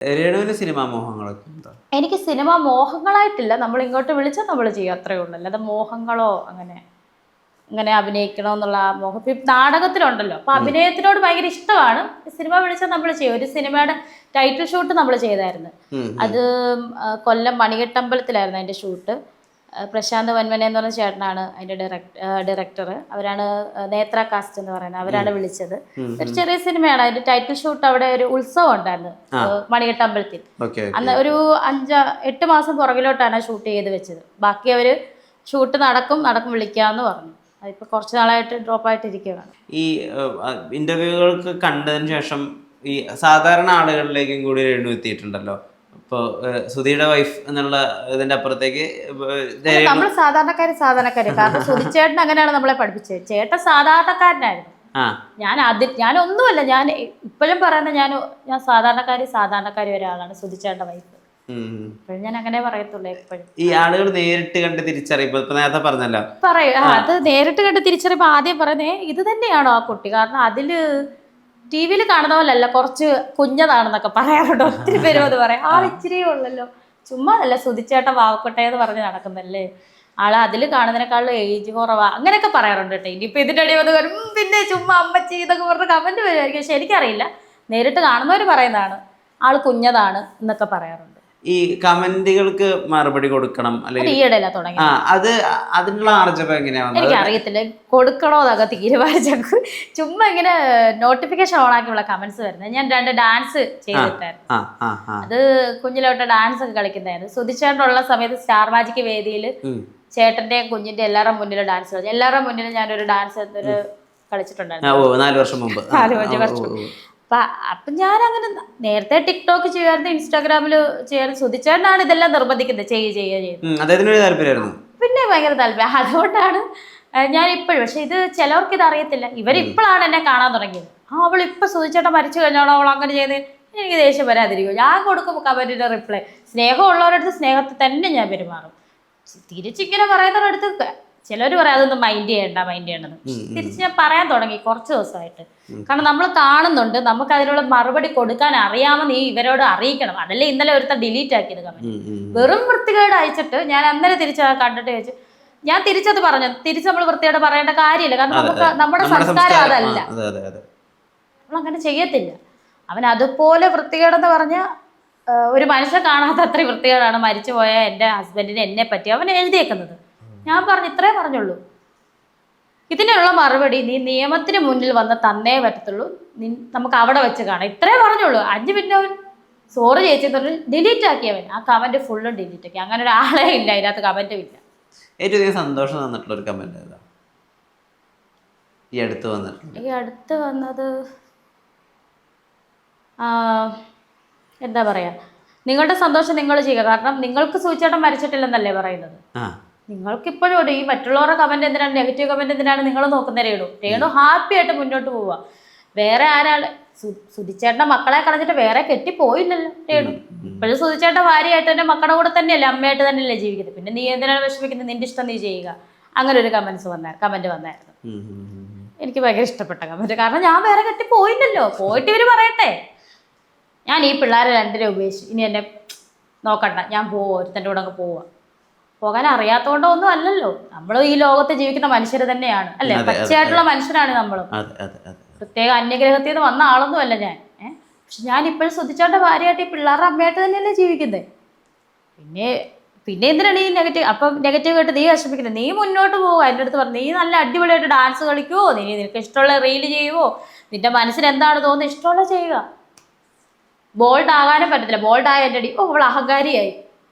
രേണുവിന് cinema മോഹങ്ങളൊക്കെ ഉണ്ടോ? എനിക്ക് cinema മോഹങ്ങളായിട്ടില്ല, നമ്മൾ ഇങ്ങോട്ട് വിളിച്ചാൽ നമ്മൾ ചെയ്യും, അത്രേ ഉള്ളൂ. അല്ലാതെ മോഹങ്ങളോ അങ്ങനെ ഇങ്ങനെ അഭിനയിക്കണമെന്നുള്ള ആ മോഹം ഇപ്പം നാടകത്തിലുണ്ടല്ലോ, അപ്പം അഭിനയത്തിനോട് ഭയങ്കര ഇഷ്ടമാണ്. സിനിമ വിളിച്ചാൽ നമ്മൾ ചെയ്യും. ഒരു സിനിമയുടെ ടൈറ്റിൽ ഷൂട്ട് നമ്മൾ ചെയ്തായിരുന്നു. അത് കൊല്ലം മണികെട്ടമ്പലത്തിലായിരുന്നു അതിൻ്റെ ഷൂട്ട്. പ്രശാന്ത് വൻമന എന്ന് പറഞ്ഞ ചേട്ടനാണ് അതിൻ്റെ ഡയറക്ടർ. അവരാണ് നേത്ര കാസ്റ്റ് എന്ന് പറയുന്നത്, അവരാണ് വിളിച്ചത്. ഒരു ചെറിയ സിനിമയാണ്. അതിൻ്റെ ടൈറ്റിൽ ഷൂട്ട് അവിടെ ഒരു ഉത്സവം ഉണ്ടായിരുന്നു മണികെട്ടമ്പലത്തിൽ. അന്ന് ഒരു 8 മാസം പുറകിലോട്ടാണ് ഷൂട്ട് ചെയ്ത് വെച്ചത്. ബാക്കി അവർ ഷൂട്ട് നടക്കും വിളിക്കാമെന്ന് പറഞ്ഞു. അതിപ്പോൾ കുറച്ച് നാളായിട്ട് ഡ്രോപ്പ് ആയിട്ടിരിക്കുകയാണ്. ഈ ഇന്റർവ്യൂകൾക്ക് കണ്ടതിന് ശേഷം ഈ സാധാരണ ആളുകളിലേക്കും കൂടി രേണു എത്തിയിട്ടുണ്ടല്ലോ. ഇപ്പോൾ സുധിയുടെ വൈഫ് എന്നുള്ള ഇതിന്റെ അപ്പുറത്തേക്ക് നമ്മൾ സാധാരണക്കാര് കാരണം സുധിച്ചേട്ടൻ അങ്ങനെയാണ് നമ്മളെ പഠിപ്പിച്ചത്. ചേട്ടൻ സാധാരണക്കാരനായിരുന്നു. ഞാനൊന്നുമല്ല, ഞാൻ ഇപ്പോഴും പറയുന്നത് ഞാൻ സാധാരണക്കാരി ഒരാളാണ് സുധിച്ചേട്ടൻ്റെ വൈഫ്. ഞാൻ അങ്ങനെ പറയത്തുള്ളൂ എപ്പോഴും. ഈ ആളുകൾ നേരിട്ട് കണ്ട് തിരിച്ചറിയുമ്പോ നേരത്തെ പറഞ്ഞല്ലോ അത് നേരിട്ട് കണ്ട് തിരിച്ചറിയുമ്പോ ആദ്യം പറയുന്നേ ഇത് തന്നെയാണോ ആ കുട്ടി, കാരണം അതില് ടി വിയിൽ കാണുന്ന പോലല്ല, കുറച്ച് കുഞ്ഞതാണെന്നൊക്കെ പറയാറുണ്ട്. ഒത്തിരി പേരും അത് പറയാം. ഇച്ചിരിയേ ഉള്ളല്ലോ, ചുമ്മാ അല്ല സുധിച്ചേട്ടൻ വാവക്കട്ടെ എന്ന് പറഞ്ഞ് നടക്കുന്നല്ലേ, അതിൽ കാണുന്നതിനേക്കാളും ഏജ് കുറവാ അങ്ങനെയൊക്കെ പറയാറുണ്ട് കേട്ടോ. ഇനിയിപ്പോൾ ഇതിൻ്റെ അടി വന്ന് വരും പിന്നെ ചുമ്മാ അമ്മച്ചി ഇതൊക്കെ പറഞ്ഞ് കമന്റ് വരുമായിരിക്കും. പക്ഷെ എനിക്കറിയില്ല, നേരിട്ട് കാണുന്നവർ പറയുന്നതാണ് കുഞ്ഞതാണ് എന്നൊക്കെ പറയാറുണ്ട്. ഈ കമന്റുകൾക്ക് മറുപടി കൊടുക്കണം അല്ലെങ്കിൽ അത് അതിനുള്ള ആർജവം എങ്ങനെയാണ് എനിക്ക് അറിയത്തില്ല. കൊടുക്കണോ അതൊക്കെ തീരുമാനിച്ചു. ചുമ്മാ ഇങ്ങനെ നോട്ടിഫിക്കേഷൻ ഓൺ ആക്കിയുള്ള കമന്റ്സ് വരുന്നത്. ഞാൻ 2 ഡാൻസ് ചെയ്തിട്ടായിരുന്നു. അത് കുഞ്ഞിലോട്ട് ഡാൻസ് ഒക്കെ കളിക്കുന്നതായിരുന്നു. സുധിച്ചേട്ടനുള്ള സമയത്ത് സ്റ്റാർ മാജിക് വേദിയിൽ ചേട്ടന്റെയും കുഞ്ഞിന്റെ എല്ലാവരുടെ മുന്നിൽ ഡാൻസ് കളിച്ചു. എല്ലാവരുടെ മുന്നിൽ ഞാനൊരു ഡാൻസ് കളിച്ചിട്ടുണ്ടായിരുന്നു 4 വർഷം മുമ്പ്. അപ്പൊ ഞാനങ്ങനെ നേരത്തെ ടിക്ടോക്ക് ചെയ്യുമായിരുന്നു, ഇൻസ്റ്റാഗ്രാമിൽ ചെയ്യായിരുന്നു. സുധിച്ചേട്ടനാണ് ഇതെല്ലാം നിർബന്ധിക്കുന്നത് ചെയ്യുന്നത്. പിന്നെ ഭയങ്കര താല്പര്യം. അതുകൊണ്ടാണ് ഞാൻ ഇപ്പോഴും. പക്ഷെ ഇത് ചിലവർക്ക് ഇത് അറിയത്തില്ല. ഇവരിപ്പോഴാണ് എന്നെ കാണാൻ തുടങ്ങിയത്. അവൾ ഇപ്പൊ സുധിച്ചേട്ടൻ മരിച്ചു കഴിഞ്ഞാണോ അവൾ അങ്ങനെ ചെയ്ത്, എനിക്ക് ദേഷ്യം വരാതിരിക്കും. ഞാൻ കൊടുക്കും കമന്റിന്റെ റിപ്ലൈ. സ്നേഹമുള്ളവരടുത്ത് സ്നേഹത്തിൽ തന്നെ ഞാൻ പെരുമാറും. തിരിച്ചിങ്ങനെ പറയുന്നവരടുത്ത് ചിലർ പറയാം അതൊന്നും മൈൻഡ് ചെയ്യണ്ടെന്ന്. തിരിച്ച് ഞാൻ പറയാൻ തുടങ്ങി കുറച്ച് ദിവസമായിട്ട്. കാരണം നമ്മൾ കാണുന്നുണ്ട്, നമുക്ക് അതിനുള്ള മറുപടി കൊടുക്കാൻ അറിയാമെന്ന് ഇവരോട് അറിയിക്കണം. അതല്ലേ ഇന്നലെ ഒരുത്ത ഡിലീറ്റ് ആക്കിയത് കമന്റ്. വെറും വൃത്തികേട് അയച്ചിട്ട് ഞാൻ അന്നേരം കണ്ടിട്ട് ചോദിച്ചു, ഞാൻ തിരിച്ചത് പറഞ്ഞു. തിരിച്ച് നമ്മൾ വൃത്തിയോട് പറയേണ്ട കാര്യമില്ല, കാരണം നമുക്ക് നമ്മുടെ സംസ്കാരം അതല്ല. നമ്മളങ്ങനെ ചെയ്യത്തില്ല. അവൻ അതുപോലെ വൃത്തികേടെന്ന് പറഞ്ഞ ഒരു മനുഷ്യൻ കാണാത്ത അത്രയും വൃത്തികേടാണ് മരിച്ചുപോയ എൻ്റെ ഹസ്ബൻഡിനെ എന്നെ പറ്റി അവൻ എഴുതിയേക്കുന്നത്. ഞാൻ ഇത്രേ പറഞ്ഞുള്ളൂ, ഇതിനുള്ള മറുപടി നീ നിയമത്തിന് മുന്നിൽ വന്ന് തന്നേ പറ്റത്തുള്ളൂ, നമുക്ക് അവിടെ വെച്ച് കാണാം, ഇത്രേ പറഞ്ഞുള്ളൂ. 5 മിനിറ്റ് അവൻ സോറി ചേച്ചി പറഞ്ഞ് ഡിലീറ്റ് ആക്കിയവൻ. ആ കമന്റ് ഫുള്ളും ഡിലീറ്റ് ആക്കി. അങ്ങനെ ഒരാളെ ഇല്ല അതിനകത്ത്, കമന്റും ഇല്ല. ഏറ്റവും സന്തോഷം തന്നിട്ടുള്ള ഒരു കമന്റ് ഏതാ ഈ അടുത്ത് വന്നത്? എന്താ പറയാ, നിങ്ങളുടെ സന്തോഷം നിങ്ങൾ ചെയ്യുക. കാരണം നിങ്ങൾക്ക് സൂചിച്ചേട്ടൻ മരിച്ചിട്ടില്ലെന്നല്ലേ പറയുന്നത്. നിങ്ങൾക്ക് ഇപ്പോഴും ഈ മറ്റുള്ളവരുടെ കമന്റ് എന്തിനാണ്, നെഗറ്റീവ് കമന്റ് എന്തിനാണ് നിങ്ങൾ നോക്കുന്ന? രേണു ഹാപ്പി ആയിട്ട് മുന്നോട്ട് പോവുക. വേറെ ആരാൾ സുധിച്ചേട്ടൻ്റെ മക്കളെ കളഞ്ഞിട്ട് വേറെ കെട്ടിപ്പോയില്ലല്ലോ രേണു. ഇപ്പോഴും സുധിച്ചേട്ടൻ്റെ ഭാര്യയായിട്ട് തന്നെ മക്കളുടെ കൂടെ തന്നെയല്ലേ, അമ്മയായിട്ട് തന്നെയല്ലേ ജീവിക്കുന്നത്. പിന്നെ നീ എന്തിനാണ് വിഷമിക്കുന്നത്, നിന്റെ ഇഷ്ടം നീ ചെയ്യുക. അങ്ങനെ ഒരു കമന്റ് വന്നായിരുന്നു. എനിക്ക് ഭയങ്കര ഇഷ്ടപ്പെട്ട കമന്റ്. കാരണം ഞാൻ വേറെ കെട്ടിപ്പോയില്ലല്ലോ, പോയിട്ട് ഇവര് പറയട്ടെ. ഞാൻ ഈ പിള്ളേരെ 2 ഉപേക്ഷിച്ചു, ഇനി എന്നെ നോക്കണ്ട, ഞാൻ ഒരുത്തൻ്റെ കൂടെ അങ്ങ് പോവുക. പോകാൻ അറിയാത്തോണ്ടോ ഒന്നും അല്ലല്ലോ, നമ്മൾ ഈ ലോകത്ത് ജീവിക്കുന്ന മനുഷ്യർ തന്നെയാണ് അല്ലെ, പച്ചയായിട്ടുള്ള മനുഷ്യരാണ് നമ്മളും. പ്രത്യേക അന്യഗ്രഹത്തിൽ നിന്ന് വന്ന ആളൊന്നും അല്ല ഞാൻ. പക്ഷെ ഞാൻ ഇപ്പോഴും സുധിച്ചേട്ടൻ്റെ ഭാര്യയായിട്ട് ഈ പിള്ളേരുടെ അമ്മയായിട്ട് തന്നെയല്ലേ ജീവിക്കുന്നത്. പിന്നെ എന്തിനാണ് ഈ നെഗറ്റീവ്? അപ്പം നെഗറ്റീവ് കേട്ട് നീ വിഷമിക്കുന്നത്? നീ മുന്നോട്ട് പോവുക. എൻ്റെ അടുത്ത് പറഞ്ഞു, നീ നല്ല അടിപൊളിയായിട്ട് ഡാൻസ് കളിക്കുവോ, നിനക്ക് ഇഷ്ടമുള്ള റീല് ചെയ്യുവോ, നിന്റെ മനസ്സിന് എന്താണ് തോന്നുന്നത് ഇഷ്ടമുള്ള ചെയ്യുക. ബോൾഡ് ആകാനും പറ്റത്തില്ല. ബോൾഡായ എൻ്റെ അടി അവൾ അഹങ്കാരിയായി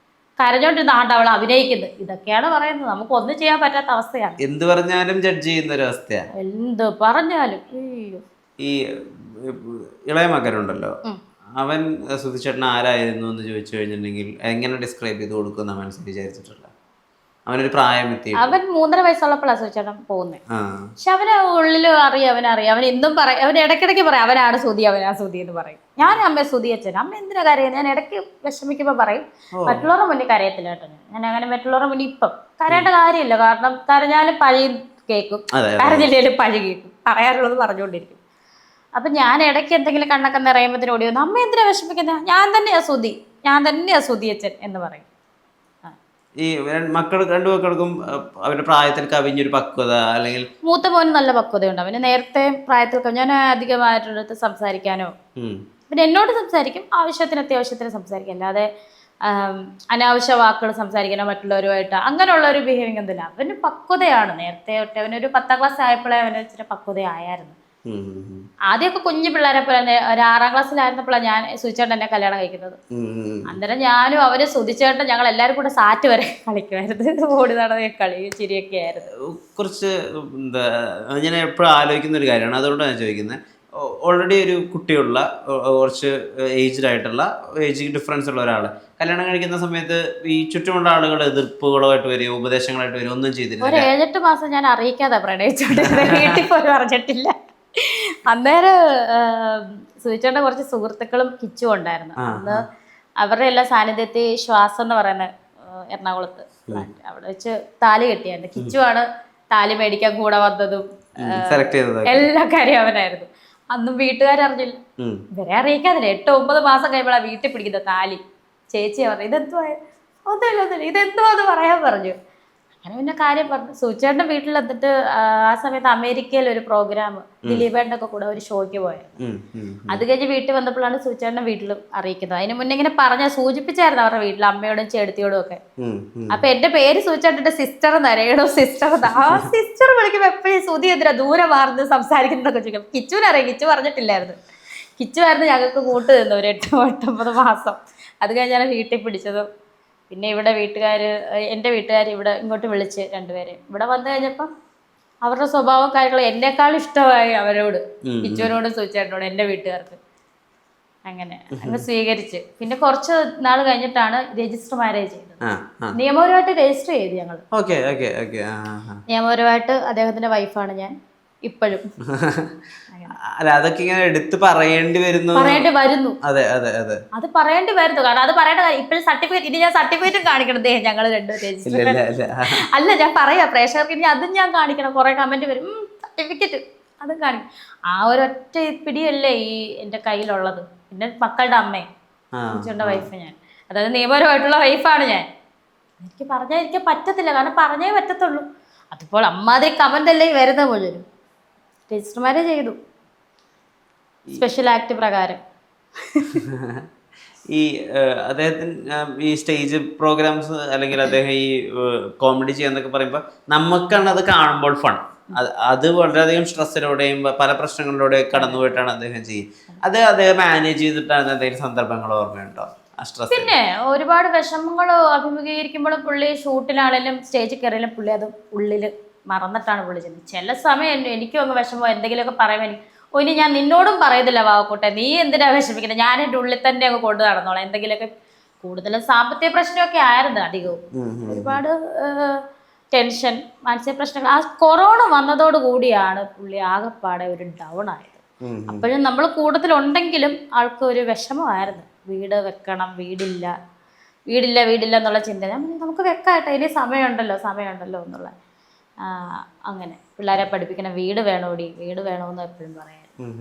കരഞ്ഞോണ്ടിരുന്ന അവൾ അഭിനയിക്കുന്നത്. ഇതൊക്കെയാണ് പറയുന്നത്. നമുക്ക് ഒന്നും ചെയ്യാൻ പറ്റാത്ത അവസ്ഥയാണ്. എന്ത് പറഞ്ഞാലും ജഡ്ജ് ചെയ്യുന്ന ഒരു അവസ്ഥയാണ്. എന്ത് പറഞ്ഞാലും. ഈ ഇളയ മകനുണ്ടല്ലോ, അവൻ സുധിച്ചേട്ടൻ ആരായിരുന്നു എന്ന് ചോദിച്ചു കഴിഞ്ഞിട്ടുണ്ടെങ്കിൽ എങ്ങനെ ഡിസ്ക്രൈബ് ചെയ്ത് കൊടുക്കുന്ന മനസ്സിൽ വിചാരിച്ചിട്ടുള്ള? അവനൊരു പ്രായം എത്തി, അവൻ 3.5 വയസ്സുള്ളപ്പോഴാണ് സുധിച്ചേട്ടൻ പോകുന്നത്. പക്ഷെ അവന് ഉള്ളിൽ അറിയാം, അവൻ ഇന്നും പറയും, അവൻ ഇടയ്ക്കിടയ്ക്ക് പറയും അവനാണ് സുധി എന്ന് പറയും. ഞാൻ അമ്മ സുധി അച്ഛൻ, അമ്മ എന്തിനാ കരയുന്നത്? ഞാൻ ഇടയ്ക്ക് വിഷമിക്കുമ്പോൾ പറയും. മറ്റുള്ളവരുടെ മുന്നിൽ കരയത്തില്ല കേട്ടോ. ഞാൻ അങ്ങനെ മറ്റുള്ളവരുടെ മുന്നിൽ ഇപ്പം കരയേണ്ട കാര്യമില്ല. കാരണം കരഞ്ഞാലും പഴി കേൾക്കും, കരഞ്ഞില്ലേലും പഴി കേൾക്കും. പറയാനുള്ളത് പറഞ്ഞുകൊണ്ടിരിക്കും. അപ്പം ഞാൻ ഇടയ്ക്ക് എന്തെങ്കിലും കണ്ണൊക്കെ നിറയുമ്പോഴത്തേനും ഓടി വന്നു, അമ്മ എന്തിനാ വിഷമിക്കുന്നത്, ഞാൻ തന്നെയാ സുധി അച്ഛൻ എന്ന് പറയും. ഈ മക്കൾ രണ്ടു മക്കൾക്കും അവരുടെ പ്രായത്തിൽ കവിഞ്ഞൊരു പക്വത അല്ലെങ്കിൽ മൂത്ത മോന് നല്ല പക്വതയുണ്ട്. അവന് നേരത്തെ പ്രായത്തിൽ ഞാൻ അധികമായിട്ടടുത്ത് സംസാരിക്കാനോ, പിന്നെ എന്നോട് സംസാരിക്കും, അത്യാവശ്യത്തിന് സംസാരിക്കും, അല്ലാതെ അനാവശ്യ വാക്കുകൾ സംസാരിക്കാനോ മറ്റുള്ളവരുമായിട്ട് അങ്ങനെയുള്ള ഒരു ബിഹേവിങ് ഒന്നുമില്ല. അവന് പക്വതയാണ്. നേരത്തെ തൊട്ട് അവനൊരു 10ാം ക്ലാസ് ആയപ്പോഴേ അവന് ഇച്ചിരി പക്വതയായിരുന്നു. ആദ്യമൊക്കെ കുഞ്ഞു പിള്ളേരെ പോലെ ഒരു 6ാം ക്ലാസ്സിലായിരുന്നപ്പോഴാണ് ഞാൻ സുധിച്ചേട്ടൻ എന്നെ കല്യാണം കഴിക്കുന്നത്. അന്നേരം ഞാനും അവര് സുധിച്ചേട്ടൻ ഞങ്ങൾ എല്ലാവരും കൂടെ സാറ്റ് വരെ കളിക്കുമായിരുന്നു. ഓടി നടന്ന കളി ചിരിയൊക്കെ ആയിരുന്നു. കുറച്ച് എന്താ ഞാൻ എപ്പോഴും ആലോചിക്കുന്ന ഒരു കാര്യമാണ്, അതുകൊണ്ടാണ് ഞാൻ ചോദിക്കുന്നത്. ഓൾറെഡി ഒരു കുട്ടിയുള്ള കുറച്ച് ഏജ് ഡിഫറൻസ് ഉള്ള ഒരാൾ കല്യാണം കഴിക്കുന്ന സമയത്ത് ഈ ചുറ്റുമുള്ള ആളുകൾ എതിർപ്പുകളായിട്ട് വരിക, ഉപദേശങ്ങളായിട്ട് വരിക, ഒന്നും ചെയ്തില്ല. ഒരു 7-8 മാസം ഞാൻ അറിയിക്കാതെ പ്രണയിച്ചോണ്ടിരുന്നത്, വീട്ടിൽ പോലും അറിഞ്ഞിട്ടില്ല. അന്നേരം സുധിച്ചേട്ടൻ്റെ കുറച്ച് സുഹൃത്തുക്കളും കിച്ചും ഉണ്ടായിരുന്നു. അന്ന് അവരുടെ എല്ലാ സാന്നിധ്യത്തിൽ ശ്വാസം എന്ന് പറയുന്ന എറണാകുളത്ത് അവിടെ വെച്ച് താലി കെട്ടിയായിരുന്നു. കിച്ചുവാണ് താലി മേടിക്കാൻ കൂടെ വന്നതും എല്ലാ കാര്യം അവനായിരുന്നു. അന്നും വീട്ടുകാരറിഞ്ഞില്ല, ഇവരെ അറിയിക്കാതില്ല. 8-9 മാസം കഴിയുമ്പോഴാണ് വീട്ടിൽ പിടിക്കുന്ന താലി. ചേച്ചിയെ പറഞ്ഞു, ഇതെന്തുവാ, ഒന്നുമില്ല ഇതെന്തുവാന്ന് പറയാൻ പറഞ്ഞു. അങ്ങനെ പിന്നെ കാര്യം പറഞ്ഞു. സുധിച്ചേട്ടൻ്റെ വീട്ടിൽ എന്നിട്ട് ആ സമയത്ത് അമേരിക്കയിൽ ഒരു പ്രോഗ്രാം ദിലീപേട്ടൻ്റെ ഒക്കെ കൂടെ ഒരു ഷോയ്ക്ക് പോയായിരുന്നു. അത് കഴിഞ്ഞ് വീട്ടിൽ വന്നപ്പോഴാണ് സുധിച്ചേട്ടൻ്റെ വീട്ടിലും അറിയിക്കുന്നത്. അതിന് മുന്നേ ഇങ്ങനെ സൂചിപ്പിച്ചായിരുന്നു അവരുടെ വീട്ടിൽ അമ്മയോടും ചേട്ടത്തിയോടും ഒക്കെ. അപ്പൊ എന്റെ പേര് സുധിച്ചേട്ടൻ്റെ സിസ്റ്റർ എന്നറിയണോ, സിസ്റ്റർ ആ സിസ്റ്റർ വിളിക്കുമ്പോ എപ്പോഴും സുധി എന്തിനാ ദൂരെ മാറുന്നത് സംസാരിക്കുന്നതൊക്കെ ചോദിക്കും. കിച്ചുവിനറിയാം, കിച്ചു പറഞ്ഞിട്ടില്ലായിരുന്നു. കിച്ചുവായിരുന്നു ഞങ്ങൾക്ക് കൂട്ട് നിന്നു ഒരു 8-9 മാസം. അത് കഴിഞ്ഞാണ് വീട്ടിൽ പിടിച്ചതും. പിന്നെ ഇവിടെ എൻ്റെ വീട്ടുകാർ ഇവിടെ ഇങ്ങോട്ട് വിളിച്ച് രണ്ടുപേരെ ഇവിടെ വന്നു കഴിഞ്ഞപ്പം അവരുടെ സ്വഭാവം കാര്യങ്ങൾ എന്നെക്കാളും ഇഷ്ടമായി അവരോട്, കിച്ചുവിനോടും സുധിച്ചേട്ടനോടും എൻ്റെ വീട്ടുകാർക്ക്. അങ്ങനെ സ്വീകരിച്ച് പിന്നെ കുറച്ച് നാൾ കഴിഞ്ഞിട്ടാണ് രജിസ്റ്റർ മാരേജ് ചെയ്തത്. നിയമപരമായിട്ട് രജിസ്റ്റർ ചെയ്തു ഞങ്ങൾ. നിയമപരമായിട്ട് അദ്ദേഹത്തിന്റെ വൈഫാണ് ഞാൻ ഇപ്പോഴും. അല്ല, അതൊക്കെ ഇങ്ങനെ എടുത്ത് പറയേണ്ടി വരുന്നു. അതെ അതെ അതെ, അത് പറയേണ്ടി വരുന്നു. കാരണം അത് പറയേണ്ട കാര്യം ഇപ്പോഴും സർട്ടിഫിക്കറ്റ്, ഇനി ഞാൻ സർട്ടിഫിക്കറ്റും കാണിക്കണം. ഞങ്ങൾ രണ്ടുപേരും അല്ല, ഞാൻ പറയാ പ്രേക്ഷകർക്ക് ഇനി അതും ഞാൻ കാണിക്കണം. കുറെ കമന്റ് വരും, സർട്ടിഫിക്കറ്റ് അതും കാണിക്കും. ആ ഒരൊറ്റ പിടിയല്ലേ ഈ എൻ്റെ കയ്യിലുള്ളത്. പിന്നെ മക്കളുടെ അമ്മയും ചേട്ടൻ്റെ വൈഫ് ഞാൻ, അതായത് നിയമപരമായിട്ടുള്ള വൈഫാണ് ഞാൻ. എനിക്ക് പറഞ്ഞാൽ എനിക്ക് പറ്റത്തില്ല, കാരണം പറഞ്ഞേ പറ്റത്തുള്ളൂ. അതിപ്പോൾ അമ്മാതിരി കമന്റ് അല്ലേ വരുന്ന പോലും. രജിസ്റ്റർ മാരേജ് ചെയ്തു സ്പെഷ്യൽ ആക്ട് പ്രകാരം. ഈ അദ്ദേഹത്തിന് ഈ സ്റ്റേജ് പ്രോഗ്രാംസ് അല്ലെങ്കിൽ അദ്ദേഹം ഈ കോമഡി ചെയ്യാന്നൊക്കെ പറയുമ്പോൾ നമുക്കാണ് അത് കാണുമ്പോൾ ഫൺ. അത് വളരെയധികം സ്ട്രെസ്സിലൂടെയും പല പ്രശ്നങ്ങളിലൂടെയും കടന്നുപോയിട്ടാണ് അദ്ദേഹം ചെയ്യുന്നത്. അദ്ദേഹം മാനേജ് ചെയ്തിട്ടാണ് എന്തെങ്കിലും സന്ദർഭങ്ങൾ ഓർമ്മയുണ്ടോ? പിന്നെ ഒരുപാട് വിഷമങ്ങൾ അഭിമുഖീകരിക്കുമ്പോഴും പുള്ളി ഷൂട്ടിലാണെങ്കിലും സ്റ്റേജിൽ കയറിയാലും പുള്ളി അത് ഉള്ളിൽ മറന്നിട്ടാണ് പുള്ളി ചെയ്യുന്നത്. ചില സമയം എനിക്കും അങ്ങ് വിഷമോ എന്തെങ്കിലുമൊക്കെ പറയുമ്പോൾ ഇനി ഞാൻ നിന്നോടും പറയുന്നില്ല വാവക്കൂട്ടെ, നീ എന്തിനാ വിഷമിക്കുന്നത്, ഞാൻ എൻ്റെ ഉള്ളിൽ തന്നെ അങ്ങ് കൊണ്ടു നടന്നോളാം. എന്തെങ്കിലുമൊക്കെ കൂടുതലും സാമ്പത്തിക പ്രശ്നമൊക്കെ ആയിരുന്നു അധികവും. ഒരുപാട് ടെൻഷൻ, മാനസിക പ്രശ്നങ്ങൾ. ആ കൊറോണ വന്നതോടുകൂടിയാണ് പുള്ളി ആകെപ്പാടെ ഒരു ഡൗൺ ആയത്. അപ്പോഴും നമ്മൾ കൂടുതലുണ്ടെങ്കിലും ആൾക്ക് ഒരു വിഷമമായിരുന്നു. വീട് വെക്കണം, വീടില്ല എന്നുള്ള ചിന്ത. ഞാൻ നമുക്ക് വെക്കാട്ടെ, ഇനി സമയമുണ്ടല്ലോ എന്നുള്ള അങ്ങനെ. പിള്ളേരെ പഠിപ്പിക്കണം, വീട് വേണമെന്ന് എപ്പോഴും പറയാം.